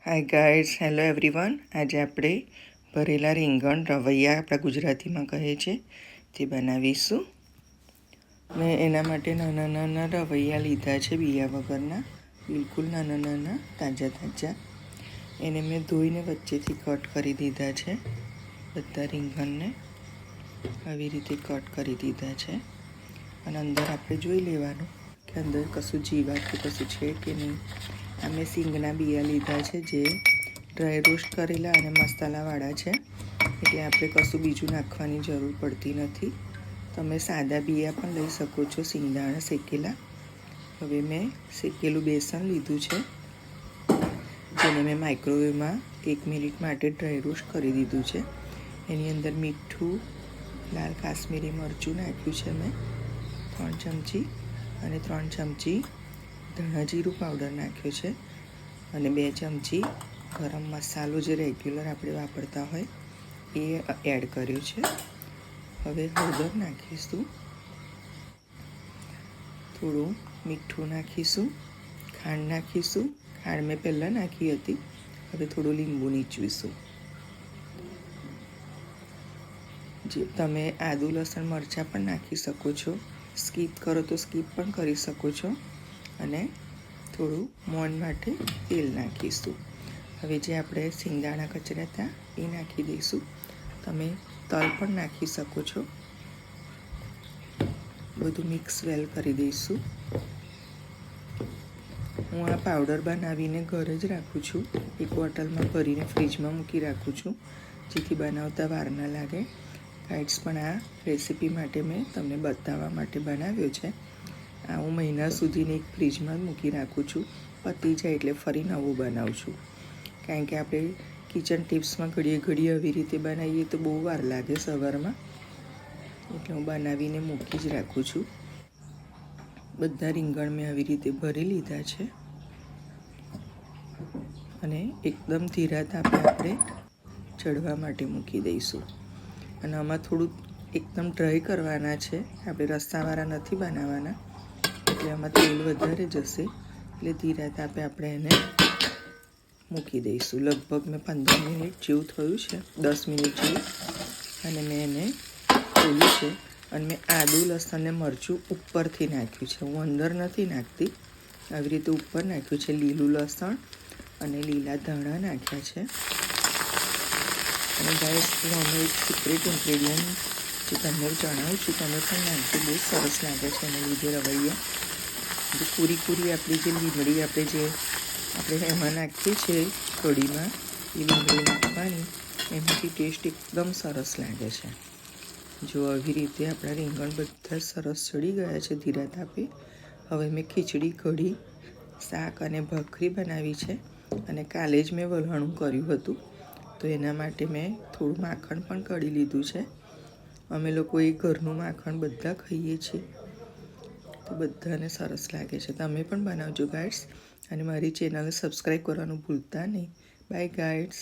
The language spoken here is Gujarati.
Hi guys, hello everyone. આજે આપણે ભરેલા રીંગણ રવૈયા આપણા ગુજરાતીમાં કહે છે તે બનાવીશું. મેં એના માટે નાના નાના રવૈયા લીધા છે, બિયા વગરના, બિલકુલ નાના નાના, તાજા તાજા. એને મેં ધોઈને વચ્ચેથી કટ કરી દીધા છે. બધા રીંગણને આવી રીતે કટ કરી દીધા છે. અને અંદર આપણે જોઈ લેવાનું કે અંદર કશું જીવાત કે કશું છે કે નહીં. આ મેં સિંગના બિયા લીધા છે, જે ડ્રાય રોસ્ટ કરેલા અને મસાલાવાળા છે, એટલે આપણે કશું બીજું નાખવાની જરૂર પડતી નથી. તમે સાદા બિયા પણ લઈ શકો છો, સિંગદાણા શેકેલા. હવે મેં શેકેલું બેસન લીધું છે, જેને મેં માઇક્રોવેવમાં 1 મિનિટ માટે ડ્રાય રોસ્ટ કરી દીધું છે. એની અંદર મીઠું, લાલ કાશ્મીરી મરચું નાખ્યું છે મેં 3 ચમચી, અને 3 ચમચી ધાણા જીરું પાવડર નાખ્યો છે, અને 2 ચમચી ગરમ મસાલો જે રેગ્યુલર આપણે વાપરતા હોય એ એડ કર્યો છે. હવે હળદર નાખીશું, થોડું મીઠું નાખીશું, ખાંડ નાખીશું. ખાંડ મેં પહેલાં નાખી હતી, હવે થોડું લીંબુ નીચવીશું. જે તમે આદુ લસણ મરચાં પણ નાખી શકો છો, સ્કીપ કરો તો સ્કીપ પણ કરી શકો છો. અને થોડું મોણ માટે તેલ નાખીશું. હવે જે આપણે સિંગદાણા કચરા હતા એ નાખી દઈશું. તમે તલ પણ નાખી શકો છો. બધું મિક્સ વેલ કરી દઈશું. હું આ પાવડર બનાવીને ઘરે જ રાખું છું, એક બોટલમાં ભરીને ફ્રીજમાં મૂકી રાખું છું, જેથી બનાવતા વાર ના લાગે. ગાઈડ્સ પણ આ રેસીપી માટે મેં તમને બતાવવા માટે બનાવ્યો છે. આ હું મહિના સુધીને એક ફ્રીજમાં મૂકી રાખું છું. પતી જાય એટલે ફરી નવું બનાવું છું, કારણ કે આપણે કિચન ટિપ્સમાં ઘડીએ ઘડીએ આવી રીતે બનાવીએ તો બહુ વાર લાગે સવારમાં, એટલે હું બનાવીને મૂકી જ રાખું છું. બધા રીંગણ મેં આવી રીતે ભરી લીધા છે, અને એકદમ ધીરા તાપે આપણે ચડવા માટે મૂકી દઈશું. અને આમાં થોડું એકદમ ડ્રાય કરવાના છે, આપણે રસાવાળા નથી બનાવવાના, એટલે આમાં તેલ વધારે જશે. એટલે ધીરા તાપે આપણે એને મૂકી દઈશું. લગભગ મેં 15 મિનિટ જેવું થયું છે, 10 મિનિટ જેવું. અને મેં એને ખોલ્યું છે, અને મેં આદુ લસણ ને મરચું ઉપરથી નાખ્યું છે, હું અંદર નથી નાખતી. આવી રીતે ઉપર નાખ્યું છે. લીલું લસણ અને લીલા ધાણા નાખ્યા છે. અને ગાઈસ, હું એક સિક્રેટ ઇન્ગ્રેડિયન્ટ જે તમને જણાવું છું, તમે પણ નાખજો, બહુ સરસ લાગે છે એને લીધે રવૈયા. જે પૂરી પૂરી આપણી જે લીમડી આપણે એમાં નાખીએ છીએ કઢીમાં, એ લીમડી નાખવાની, એનાથી ટેસ્ટ એકદમ સરસ લાગે છે. જો આવી રીતે આપણા રીંગણ બધા સરસ ચડી ગયા છે ધીરા તાપે. હવે મેં ખીચડી, કઢી, શાક અને ભાખરી બનાવી છે. અને કાલે જ મેં વલણું કર્યું હતું, તો એના માટે મેં થોડું માખણ પણ કાઢી લીધું છે. અમે લોકો એ ઘરનું માખણ બધા ખાઈએ છીએ, તો બધાને સરસ લાગે છે. તમે પણ બનાવજો ગાઈડ્સ, અને મારી ચેનલને સબસ્ક્રાઈબ કરવાનું ભૂલતા નહીં. Bye guides.